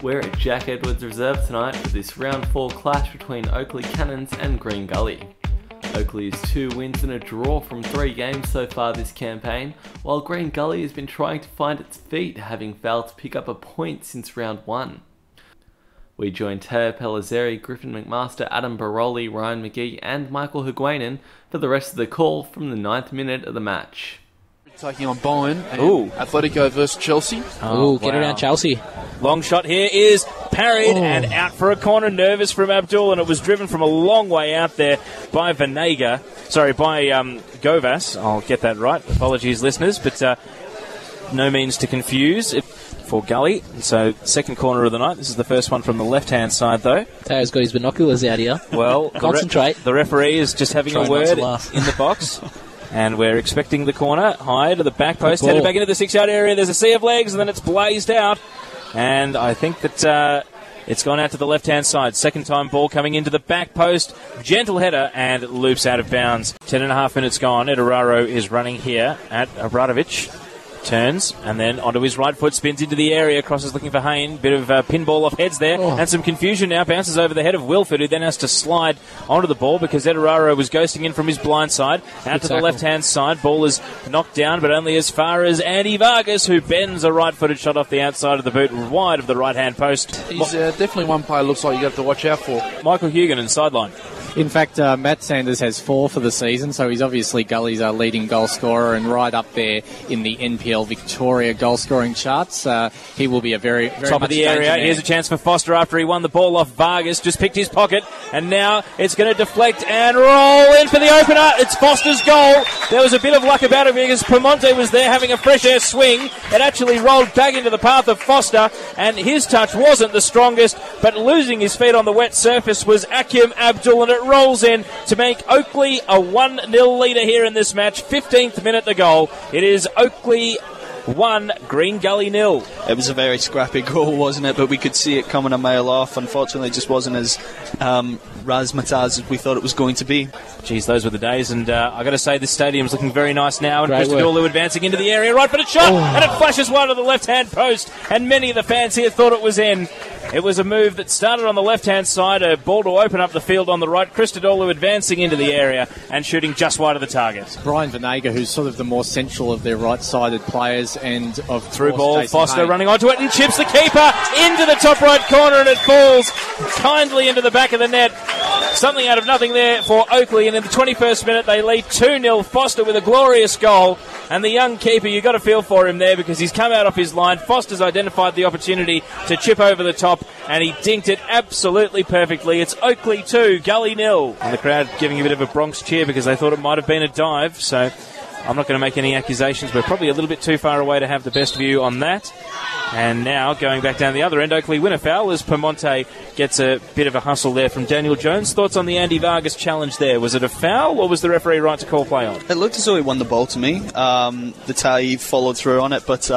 We're at Jack Edwards Reserve tonight for this round 4 clash between Oakleigh Cannons and Green Gully. Oakleigh's 2 wins and a draw from 3 games so far this campaign, while Green Gully has been trying to find its feet, having failed to pick up a point since round 1. We join Teo Pellizzeri, Griffin McMaster, Adam Baroli, Ryan McGee and Michael Higuain for the rest of the call from the 9th minute of the match. Taking on Bowen and Atletico versus Chelsea. Get around Chelsea. Long shot here is parried and out for a corner. Nervous from Abdul, and it was driven from a long way out there by Govas. I'll get that right. Apologies, listeners, but no means to confuse for Gully. So, second corner of the night. This is the first one from the left-hand side, though. Teo's got his binoculars out here. Well, concentrate. The referee is just having a word in the box. And we're expecting the corner. High to the back post. Headed back into the 6-yard area. There's a sea of legs, and then it's blazed out. And I think that it's gone out to the left-hand side. Second time ball coming into the back post. Gentle header, and it loops out of bounds. 10.5 minutes gone. Eduraro is running here at Abradovic. Turns, and then onto his right foot, spins into the area, crosses looking for Hayne. Bit of pinball off heads there, and some confusion now. Bounces over the head of Wilford, who then has to slide onto the ball because Eduraro was ghosting in from his blind side. Out to the left-hand side. Ball is knocked down, but only as far as Andy Vargas, who bends a right-footed shot off the outside of the boot, wide of the right-hand post. He's definitely one player looks like you have to watch out for. Michael Hugan, sideline. In fact, Matt Sanders has 4 for the season, so he's obviously Gully's leading goal scorer and right up there in the NPL Victoria goal scoring charts. He will be a very top of the area. Here's a chance for Foster after he won the ball off Vargas, just picked his pocket, and now it's going to deflect and roll in for the opener. It's Foster's goal. There was a bit of luck about it because Premonte was there having a fresh air swing. It actually rolled back into the path of Foster, and his touch wasn't the strongest, but losing his feet on the wet surface was Akim Abdul, and it rolls in to make Oakleigh a 1-0 leader here in this match. 15th minute to goal. It is Oakleigh 1, Green Gully 0. It was a very scrappy goal, wasn't it? But we could see it coming a mile off. Unfortunately, it just wasn't as razzmatazz as we thought it was going to be. Geez, those were the days, and I've got to say this stadium's looking very nice now, and Christodoulou advancing into the area, right-footed shot, and it flashes wide to the left-hand post, and many of the fans here thought it was in. It was a move that started on the left-hand side, a ball to open up the field on the right. Christodoulou advancing into the area and shooting just wide of the target. Brian Venega, who's sort of the more central of their right-sided players, and of through ball, Jason Foster running onto it and chips the keeper into the top right corner, and it falls kindly into the back of the net. Something out of nothing there for Oakleigh, and in the 21st minute they lead 2-0. Foster with a glorious goal, and the young keeper, you've got to feel for him there because he's come out off his line. Foster's identified the opportunity to chip over the top, and he dinked it absolutely perfectly. It's Oakleigh 2, Gully 0. And the crowd giving a bit of a Bronx cheer because they thought it might have been a dive, so I'm not going to make any accusations. We're probably a little bit too far away to have the best view on that. And now, going back down the other end, Oakleigh win a foul as Permonte gets a bit of a hustle there from Daniel Jones. Thoughts on the Andy Vargas challenge there? Was it a foul, or was the referee right to call play on? It looked as though he won the ball to me. The tie followed through on it, but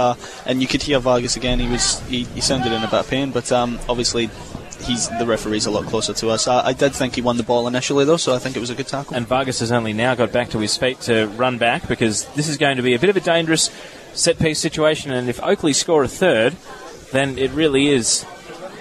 and you could hear Vargas again. He sounded in a bit of pain, but obviously the referee's a lot closer to us. I did think he won the ball initially, though, so I think it was a good tackle. And Vargas has only now got back to his feet to run back because this is going to be a bit of a dangerous set-piece situation, and if Oakleigh score a third, then it really is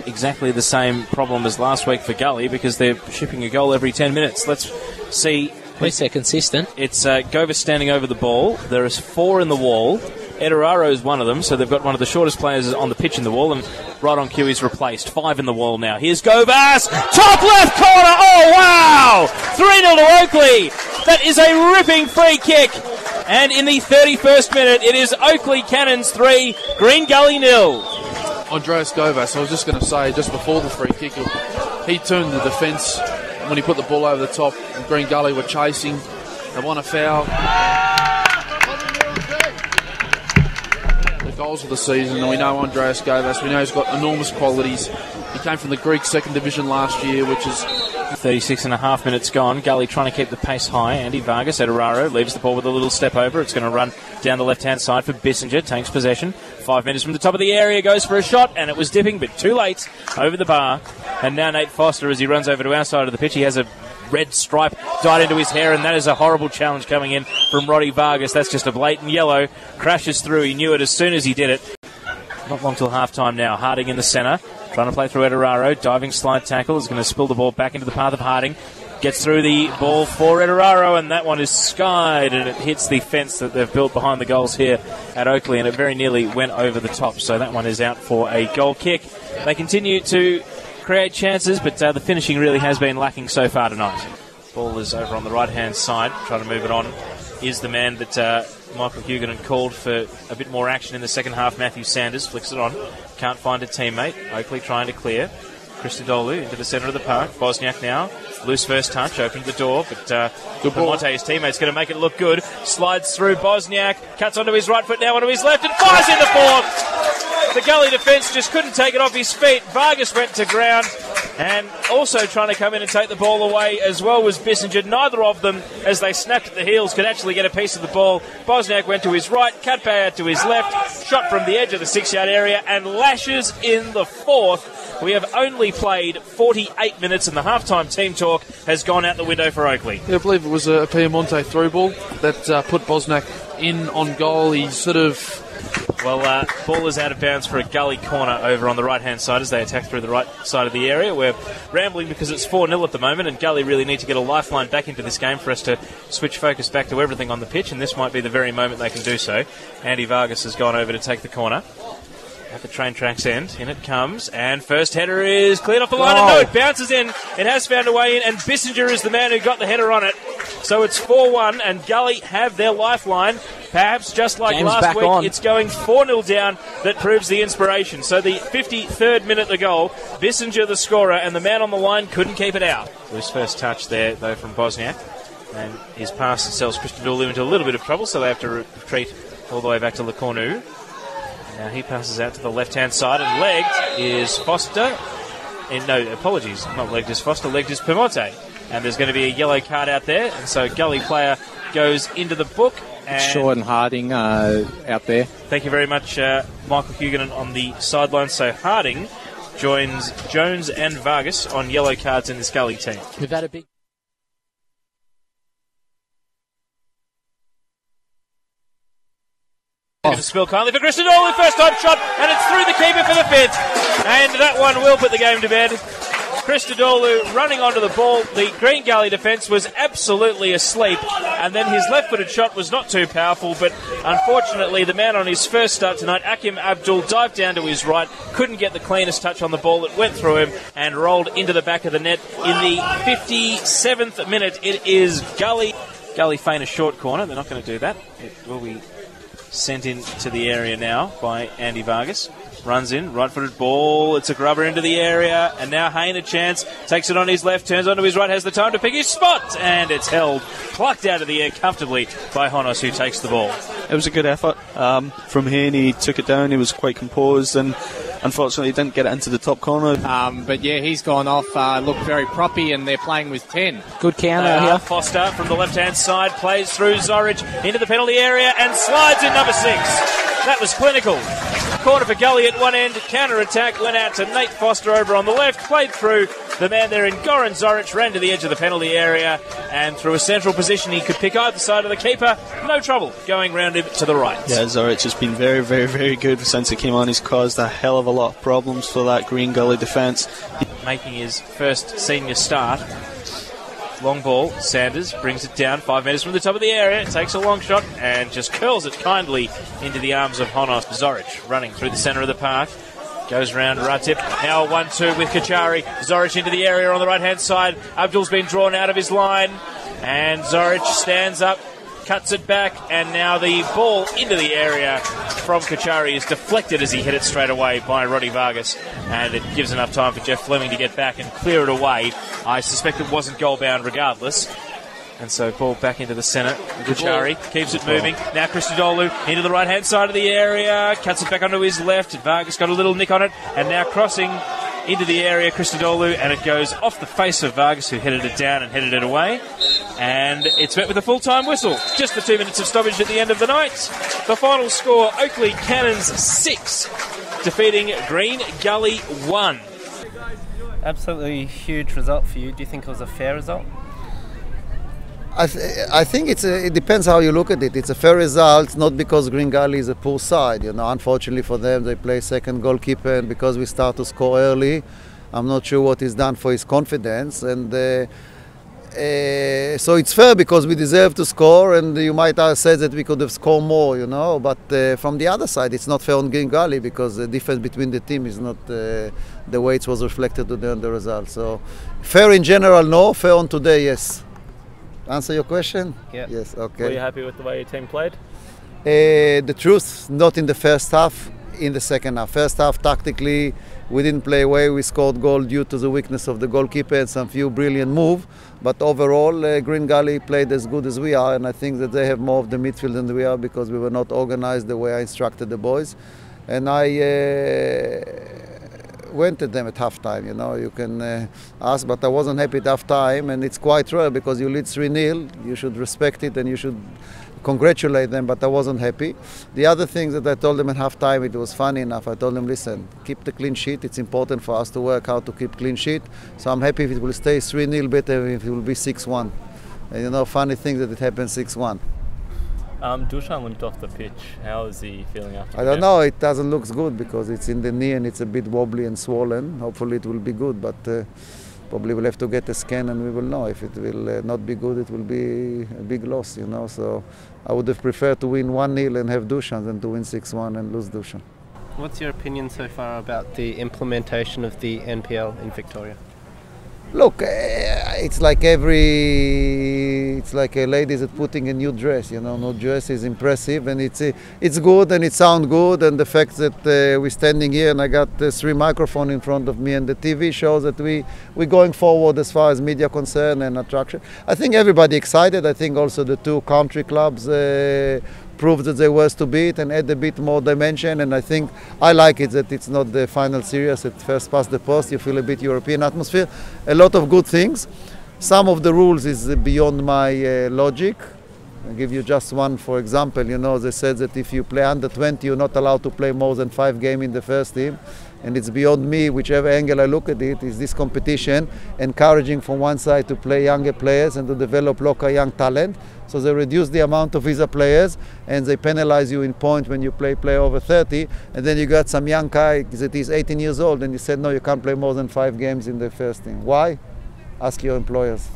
exactly the same problem as last week for Gully because they're shipping a goal every 10 minutes. Let's see. At least they're consistent. It's Govas standing over the ball. There is 4 in the wall. Eduraro is one of them, so they've got one of the shortest players on the pitch in the wall, and right on cue he's replaced. 5 in the wall now. Here's Govas! Top left corner! Oh, wow! 3-0 to Oakleigh! That is a ripping free kick! And in the 31st minute, it is Oakleigh Cannons 3, Green Gully 0. Andreas Govas, I was just going to say, just before the free kick, he turned the defence when he put the ball over the top. Green Gully were chasing. They won a foul. The goals of the season, and we know Andreas Govas, we know he's got enormous qualities. He came from the Greek second division last year, which is 36.5 minutes gone. Gully trying to keep the pace high. Andy Vargas, Eduraro leaves the ball with a little step over. It's going to run down the left-hand side for Bissinger. Takes possession. 5 minutes from the top of the area. Goes for a shot, and it was dipping, but too late over the bar. And now Nate Foster, as he runs over to our side of the pitch, he has a red stripe dyed into his hair, and that is a horrible challenge coming in from Roddy Vargas. That's just a blatant yellow. Crashes through. He knew it as soon as he did it. Not long till half-time now. Harding in the centre. Trying to play through Eduraro. Diving slide tackle is going to spill the ball back into the path of Harding. Gets through the ball for Eduraro, and that one is skied, and it hits the fence that they've built behind the goals here at Oakleigh, and it very nearly went over the top. So that one is out for a goal kick. They continue to create chances, but the finishing really has been lacking so far tonight. Ball is over on the right-hand side. Trying to move it on is the man that Michael Huguenin called for a bit more action in the second half. Matthew Sanders flicks it on. Can't find a teammate. Oakleigh trying to clear. Christodoulou into the centre of the park. Bosnjak now. Loose first touch. Opened the door, but Monte, his teammate's going to make it look good. Slides through Bosnjak. Cuts onto his right foot now, onto his left, and fires in the fourth. The Gully defence just couldn't take it off his feet. Vargas went to ground. And also trying to come in and take the ball away as well was Bissinger. Neither of them, as they snapped at the heels, could actually get a piece of the ball. Bosnjak went to his right, Cutbay out to his left, shot from the edge of the 6-yard area, and lashes in the fourth. We have only played 48 minutes, and the halftime team talk has gone out the window for Oakleigh. Yeah, I believe it was a Piemonte through ball that put Bosnjak in on goal. He sort of... Well, ball is out of bounds for a Gully corner over on the right-hand side as they attack through the right side of the area. We're rambling because it's 4-0 at the moment, and Gully really need to get a lifeline back into this game for us to switch focus back to everything on the pitch, and this might be the very moment they can do so. Andy Vargas has gone over to take the corner at the train track's end. In it comes, and first header is cleared off the line, and no, it bounces in. It has found a way in, and Bissinger is the man who got the header on it. So it's 4-1, and Gully have their lifeline. Perhaps just like Game's last week, on. it's going 4-0 down. That proves the inspiration. So the 53rd minute the goal, Bissinger the scorer, and the man on the line couldn't keep it out. Loose first touch there, though, from Bosnjak. And his pass sells Christodoulou into a little bit of trouble, so they have to retreat all the way back to Lecornu. Now he passes out to the left-hand side, and legged is Foster. No, apologies, not legged is Foster, legged is Piemonte. And there's going to be a yellow card out there, and so Gully player goes into the book. And Shaw and Harding out there. Thank you very much, Michael Huguenin on the sideline. So Harding joins Jones and Vargas on yellow cards in this Gully team. We've had a big... To spill kindly for Christodoulou, first time shot, and it's through the keeper for the fifth. And that one will put the game to bed. Christodoulou running onto the ball. The Green Gully defence was absolutely asleep, and then his left-footed shot was not too powerful, but unfortunately the man on his first start tonight, Akim Abdul, dived down to his right, couldn't get the cleanest touch on the ball. It went through him and rolled into the back of the net. In the 57th minute, it is Gully. Gully feign a short corner. They're not going to do that. It will be sent into the area now by Andy Vargas. Runs in, right-footed ball, it's a grubber into the area, and now Hayne a chance, takes it on his left, turns onto his right, has the time to pick his spot, and it's held, plucked out of the air comfortably by Honos, who takes the ball. It was a good effort from Hayne. He took it down, he was quite composed, and unfortunately didn't get it into the top corner. But yeah, he's gone off, looked very proppy, and they're playing with 10. Good counter here. Foster from the left-hand side plays through Zoric into the penalty area and slides in number 6. That was clinical. Corner for Gully at one end, counter-attack went out to Nate Foster over on the left, played through the man there in Goran Zoric, ran to the edge of the penalty area, and through a central position he could pick either side of the keeper, no trouble going round him to the right. Yeah, Zoric has been very, very, very good since he came on. He's caused a hell of a lot of problems for that Green Gully defence. Making his first senior start. Long ball, Sanders brings it down 5 metres from the top of the area, takes a long shot and just curls it kindly into the arms of Honos. Zoric running through the centre of the park, goes round Ratip, now 1-2 with Kachari. Zoric into the area on the right hand side, Abdul's been drawn out of his line and Zoric stands up, cuts it back, and now the ball into the area from Kachari is deflected as he hit it straight away by Roddy Vargas, and it gives enough time for Jeff Fleming to get back and clear it away. I suspect it wasn't goal bound regardless. And so ball back into the centre. Kachari keeps it moving. Now Christodoulou into the right hand side of the area, cuts it back onto his left. Vargas got a little nick on it, and now crossing into the area, Christodoulou, and it goes off the face of Vargas, who headed it down and headed it away. And it's met with a full-time whistle. Just the 2 minutes of stoppage at the end of the night. The final score, Oakleigh Cannons 6, defeating Green Gully 1. Absolutely huge result for you. Do you think it was a fair result? I think it depends how you look at it. It's a fair result, not because Green Gully is a poor side. Unfortunately for them, they play second goalkeeper, and because we start to score early, I'm not sure what is done for his confidence. And so it's fair because we deserve to score, and you might have said that we could have scored more, But from the other side, it's not fair on Green Gully because the difference between the team is not the way it was reflected today on the result. So fair in general, no. Fair on today, yes. Answer your question? Yeah. Yes, okay. Were you happy with the way your team played? The truth, not in the first half, in the second half. First half, tactically, we didn't play away. We scored goal due to the weakness of the goalkeeper and some few brilliant moves. But overall, Green Gully played as good as we are, and I think that they have more of the midfield than we are because we were not organized the way I instructed the boys. And I went at them at half-time, you can ask, but I wasn't happy at half-time, and it's quite rare because you lead 3-0, you should respect it and you should congratulate them, but I wasn't happy. The other thing that I told them at half-time, it was funny enough, I told them, listen, keep the clean sheet, it's important for us to work out to keep clean sheet, so I'm happy if it will stay 3-0, better if it will be 6-1. And funny thing that it happened 6-1. Dusan went off the pitch. How is he feeling after? I don't know. It doesn't look good because it's in the knee and it's a bit wobbly and swollen. Hopefully it will be good, but probably we'll have to get a scan and we will know. If it will not be good, it will be a big loss, So I would have preferred to win 1-0 and have Dusan than to win 6-1 and lose Dusan. What's your opinion so far about the implementation of the NPL in Victoria? Look, it's like a lady that's putting a new dress. No dress is impressive, and it's good and it sounds good. And the fact that we're standing here and I got 3 microphones in front of me and the TV shows that we're going forward as far as media concern and attraction. I think everybody excited. I think also the 2 country clubs proved that they were to beat and add a bit more dimension, and I think I like it that it's not the final series at first past the post. You feel a bit European atmosphere, a lot of good things. Some of the rules is beyond my logic. I'll give you just one for example. They said that if you play under 20 you're not allowed to play more than 5 games in the first team, and it's beyond me, whichever angle I look at it. Is this competition encouraging from one side to play younger players and to develop local young talent? So they reduce the amount of visa players and they penalize you in point when you play over 30, and then you got some young guy that is 18 years old and he said no, you can't play more than 5 games in the first team. Why? Ask your employers.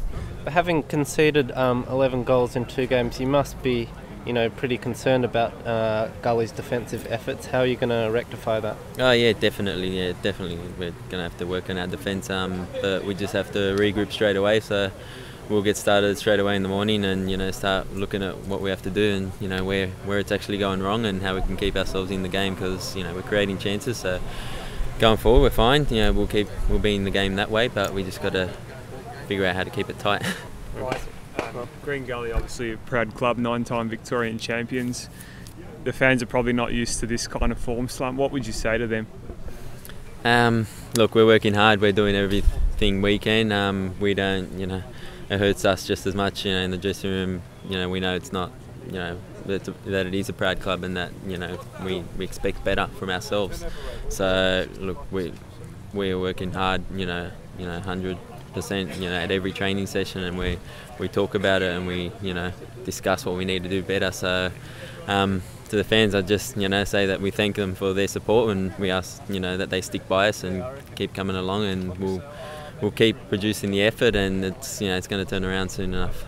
But having conceded 11 goals in 2 games, you must be pretty concerned about Gully's defensive efforts. How are you going to rectify that? Oh yeah, definitely. We're going to have to work on our defence, but we just have to regroup straight away. So we'll get started straight away in the morning and start looking at what we have to do and where it's actually going wrong and how we can keep ourselves in the game, because we're creating chances. So going forward, we're fine. We'll be in the game that way, but we just got to figure out how to keep it tight. Right. Green Gully, obviously a proud club, 9-time Victorian champions. The fans are probably not used to this kind of form slump. What would you say to them? Look, we're working hard. We're doing everything we can. We don't, it hurts us just as much, in the dressing room. We know it's not, that it is a proud club and that, we expect better from ourselves. So, look, we're working hard, 100%, at every training session, and we talk about it and we, discuss what we need to do better. So, to the fans, I just, say that we thank them for their support, and we ask, that they stick by us and keep coming along, and we'll keep producing the effort, and it's, it's going to turn around soon enough.